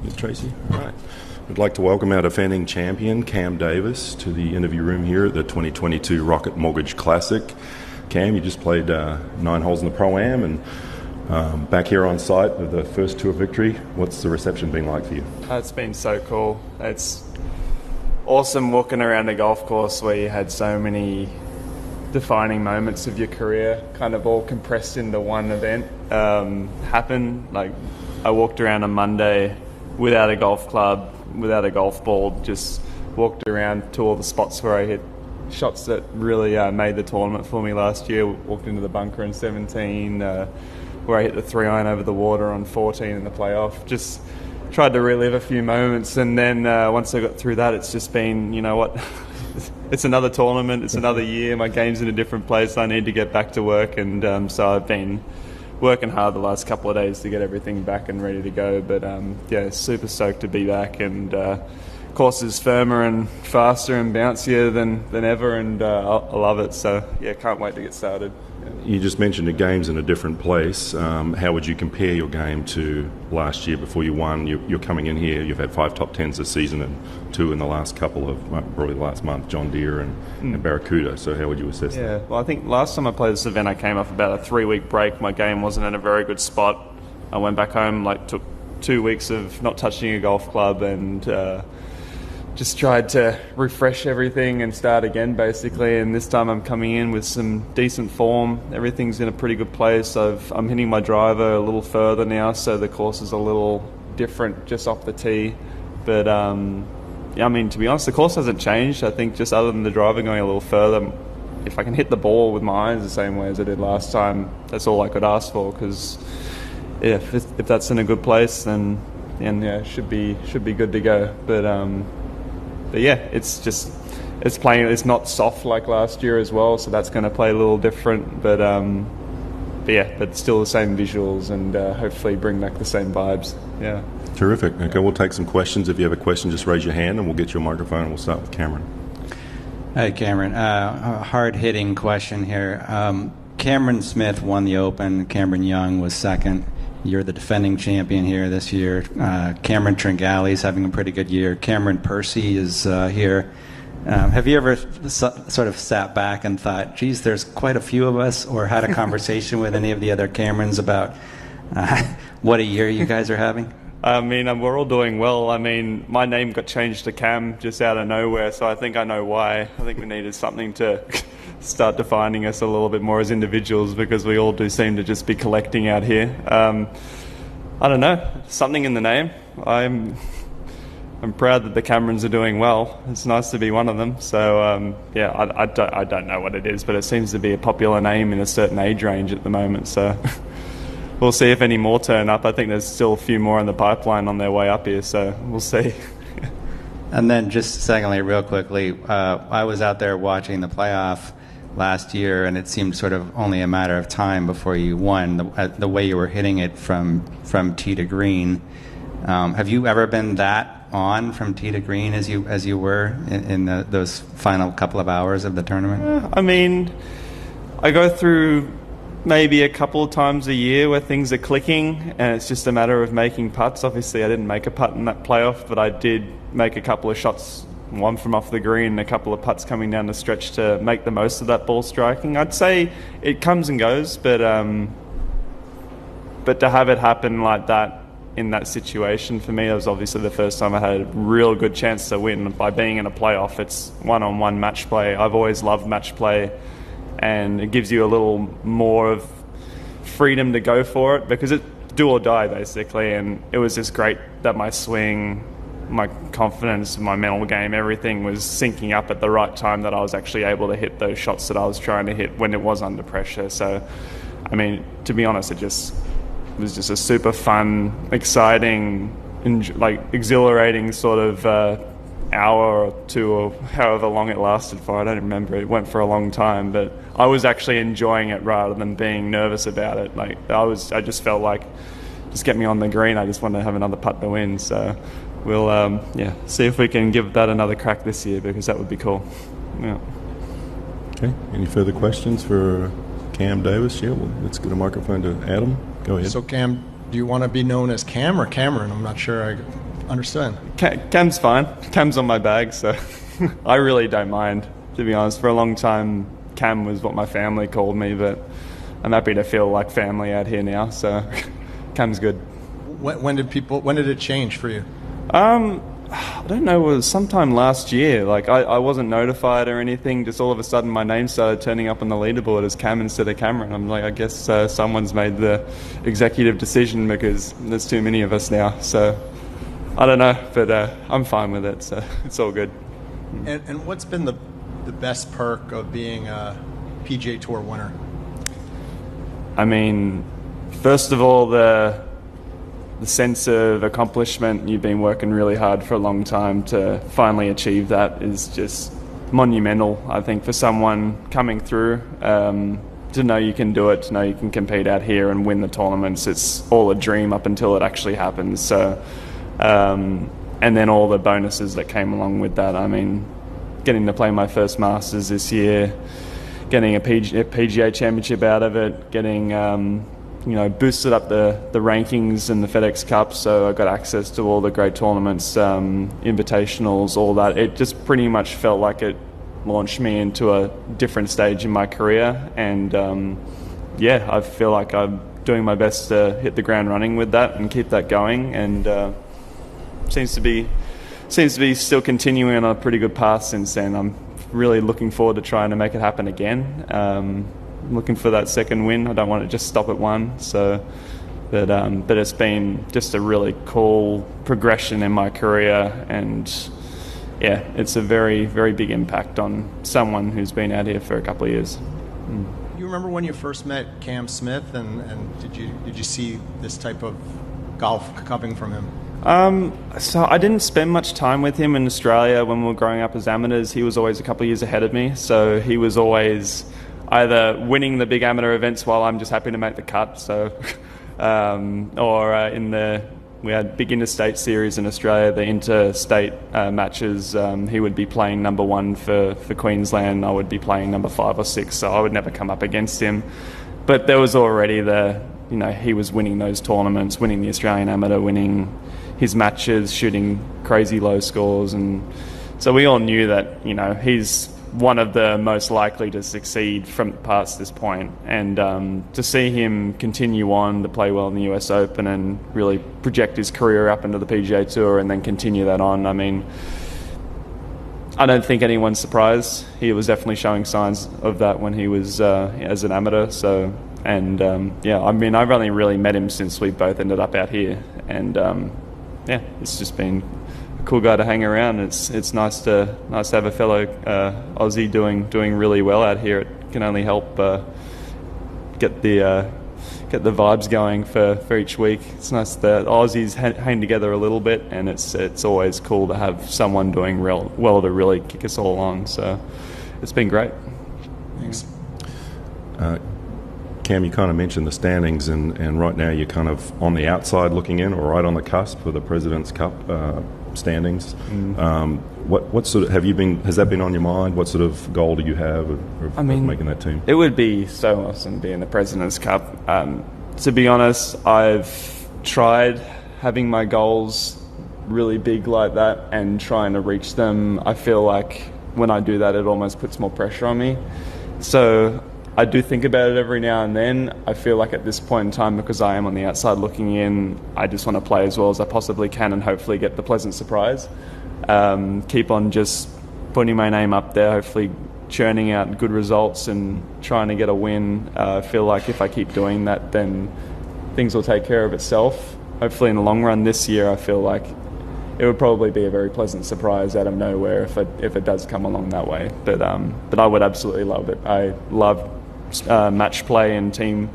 Yes, Tracy. All right. I'd like to welcome our defending champion, Cam Davis, to the interview room here at the 2022 Rocket Mortgage Classic. Cam, you just played 9 holes in the Pro-Am and back here on site with the first tour victory. What's the reception been like for you? It's been so cool. It's awesome walking around a golf course where you had so many defining moments of your career kind of all compressed into one event happen. Like, I walked around on Monday without a golf club, without a golf ball, just walked around to all the spots where I hit shots that really made the tournament for me last year. Walked into the bunker in 17, where I hit the 3-iron over the water on 14 in the playoff. Just tried to relive a few moments, and then once I got through that, it's just been, you know what, it's another tournament, it's another year, my game's in a different place, I need to get back to work, and so I've been working hard the last couple of days to get everything back and ready to go. But yeah, super stoked to be back, and course is firmer and faster and bouncier than ever, and I love it. So yeah, can't wait to get started. You just mentioned the game's in a different place. How would you compare your game to last year before you won? You're coming in here, you've had 5 top 10s this season and 2 in the last couple of, probably the last month, John Deere and Barracuda. So how would you assess that? Yeah, well, I think last time I played this event, I came off about a 3-week break. My game wasn't in a very good spot. I went back home, took 2 weeks of not touching a golf club, and just tried to refresh everything and start again, basically. And this time I'm coming in with some decent form. Everything's in a pretty good place. I'm hitting my driver a little further now, so the course is a little different just off the tee. But yeah, I mean, to be honest, the course hasn't changed. I think just other than the driver going a little further, if I can hit the ball with my irons the same way as I did last time, that's all I could ask for. Because yeah, if that's in a good place, then yeah, it should be good to go. But yeah, it's not soft like last year as well, so that's going to play a little different. But yeah, but still the same visuals, and hopefully bring back the same vibes. Yeah. Terrific. Okay, we'll take some questions. If you have a question, just raise your hand and we'll get you a microphone, and we'll start with Cameron. Hi, Cameron. A hard-hitting question here. Cameron Smith won the Open. Cameron Young was second. You're the defending champion here this year. Cameron Tringale's having a pretty good year. Cameron Percy is here. Have you ever sort of sat back and thought, geez, there's quite a few of us, or had a conversation with any of the other Camerons about what a year you guys are having? I mean, we're all doing well. I mean, my name got changed to Cam just out of nowhere, so I think I know why. I think we needed something to start defining us a little bit more as individuals, because we all do seem to just be collecting out here. I don't know, something in the name. I'm proud that the Camerons are doing well. It's nice to be one of them. So yeah, I don't know what it is, but it seems to be a popular name in a certain age range at the moment. So we'll see if any more turn up. I think there's still a few more in the pipeline on their way up here, so we'll see. And then just secondly, real quickly, I was out there watching the playoff last year, and it seemed sort of only a matter of time before you won, the way you were hitting it from tee to green. Have you ever been that on from tee to green as you were in those final couple of hours of the tournament? I mean, I go through maybe a couple of times a year where things are clicking, and it's just a matter of making putts. Obviously, I didn't make a putt in that playoff, but I did make a couple of shots, one from off the green and a couple of putts coming down the stretch to make the most of that ball striking. I'd say it comes and goes, but to have it happen like that in that situation, for me, it was obviously the first time I had a real good chance to win by being in a playoff. It's one-on-one match play. I've always loved match play, and it gives you a little more of freedom to go for it, because it's do or die, basically. And it was just great that my swing, my confidence, my mental game, everything was syncing up at the right time, that I was actually able to hit those shots that I was trying to hit when it was under pressure. So, I mean, to be honest, it was just a super fun, exciting, exhilarating sort of hour or two, or however long it lasted for. I don't remember. It went for a long time, but I was actually enjoying it rather than being nervous about it. I just felt like, just get me on the green. I just wanted to have another putt to win. So we'll see if we can give that another crack this year, because that would be cool. Yeah. Okay. Any further questions for Cam Davis? Yeah. Well, let's get a microphone to Adam. Go ahead. So Cam, do you want to be known as Cam or Cameron? I'm not sure. Understood. Cam's fine. Cam's on my bag, so I really don't mind, to be honest. For a long time, Cam was what my family called me, but I'm happy to feel like family out here now, so Cam's good. When did it change for you? I don't know, it was sometime last year. Like, I wasn't notified or anything. Just all of a sudden my name started turning up on the leaderboard as Cam instead of Cameron. I'm like, I guess someone's made the executive decision because there's too many of us now. So I don't know, but I'm fine with it, so it's all good. And what's been the best perk of being a PGA Tour winner? I mean, first of all, the sense of accomplishment. You've been working really hard for a long time to finally achieve that is just monumental, I think, for someone coming through. To know you can do it, to know you can compete out here and win the tournaments. It's all a dream up until it actually happens. So, and then all the bonuses that came along with that. I mean, getting to play my first Masters this year, getting a PGA championship out of it, getting boosted up the rankings in the FedEx Cup, so I got access to all the great tournaments, invitationals, all that. It just pretty much felt like it launched me into a different stage in my career, and I feel like I'm doing my best to hit the ground running with that and keep that going, and seems to be still continuing on a pretty good path since then. I'm really looking forward to trying to make it happen again. Looking for that second win. I don't want to just stop at one. So, but it's been just a really cool progression in my career, and yeah, it's a very, very big impact on someone who's been out here for a couple of years. You remember when you first met Cam Smith, and did you see this type of golf coming from him? So I didn't spend much time with him in Australia when we were growing up as amateurs. He was always a couple of years ahead of me, so he was always either winning the big amateur events while I'm just happy to make the cut. So, we had big interstate series in Australia, the interstate matches. He would be playing number one for Queensland. I would be playing number 5 or 6, so I would never come up against him. But there was already he was winning those tournaments, winning the Australian Amateur, winning his matches, shooting crazy low scores, and so we all knew that he's one of the most likely to succeed from past this point, and to see him continue on to play well in the US Open and really project his career up into the PGA Tour and then continue that on. I mean, I don't think anyone's surprised. He was definitely showing signs of that when he was as an amateur. So, and I mean, I've only really met him since we both ended up out here, and it's just been cool guy to hang around. It's nice to have a fellow Aussie doing really well out here. It can only help get the vibes going for each week. It's nice that Aussies hang together a little bit, and it's always cool to have someone doing well to really kick us all on. So it's been great. Thanks. Cam, you kind of mentioned the standings, and right now you're kind of on the outside looking in, or right on the cusp for the President's Cup standings. What sort of has that been on your mind? What sort of goal do you have of making that team? It would be so awesome being the President's Cup. To be honest, I've tried having my goals really big like that and trying to reach them. I feel like when I do that, it almost puts more pressure on me. So I do think about it every now and then. I feel like at this point in time, because I am on the outside looking in, I just want to play as well as I possibly can and hopefully get the pleasant surprise. Keep on just putting my name up there, hopefully churning out good results and trying to get a win. I feel like if I keep doing that, then things will take care of itself. Hopefully in the long run this year, I feel like it would probably be a very pleasant surprise out of nowhere if it does come along that way. But I would absolutely love it. I love match play and team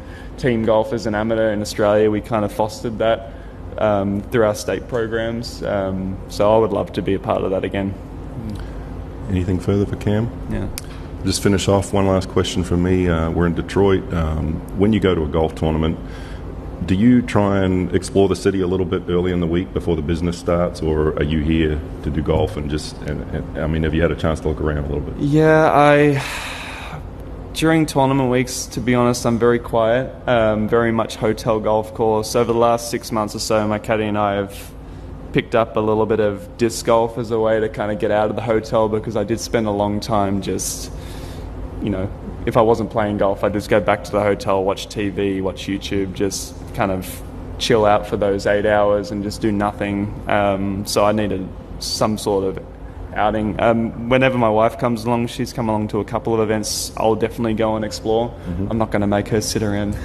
golf as an amateur in Australia. We kind of fostered that through our state programs. So I would love to be a part of that again. Anything further for Cam? Yeah. Just finish off, one last question from me. We're in Detroit. When you go to a golf tournament, do you try and explore the city a little bit early in the week before the business starts, or are you here to do golf and have you had a chance to look around a little bit? Yeah, during tournament weeks, to be honest, I'm very quiet, very much hotel golf course. Over the last 6 months or so, my caddy and I have picked up a little bit of disc golf as a way to kind of get out of the hotel, because I did spend a long time just, you know, if I wasn't playing golf, I'd just go back to the hotel, watch TV, watch YouTube, just kind of chill out for those 8 hours and just do nothing. So I needed some sort of outing. Whenever my wife comes along, she's come along to a couple of events, I'll definitely go and explore. I'm not going to make her sit around.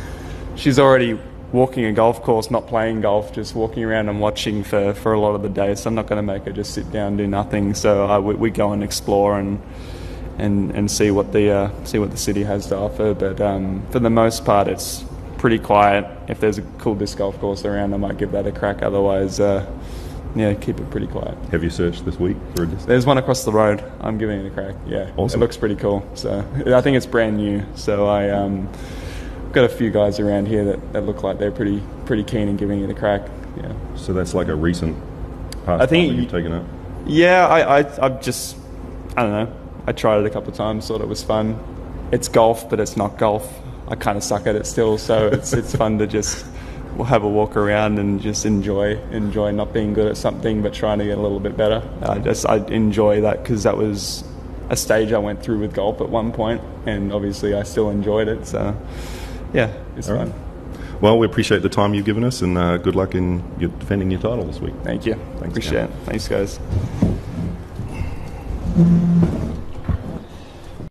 She's already walking a golf course, not playing golf, just walking around and watching for a lot of the day. So I'm not going to make her just sit down and do nothing. So we go and explore and see what the city has to offer. But for the most part, it's pretty quiet. If there's a cool disc golf course around, I might give that a crack. Otherwise, yeah, keep it pretty quiet. Have you searched this week for a disc? There's one across the road. I'm giving it a crack. Yeah, awesome. It looks pretty cool. So I think it's brand new. So I got a few guys around here that look like they're pretty keen in giving it a crack. Yeah. So that's like a recent past I think you've taken up? Yeah, I've just, I don't know. I tried it a couple of times, thought it was fun. It's golf, but it's not golf. I kind of suck at it still, so it's fun to just have a walk around and just enjoy not being good at something, but trying to get a little bit better. I enjoy that, because that was a stage I went through with golf at one point, and obviously I still enjoyed it. So yeah, it's fun. Right. Well, we appreciate the time you've given us, and good luck in defending your title this week. Thank you. Thanks, Appreciate it. Thanks, guys.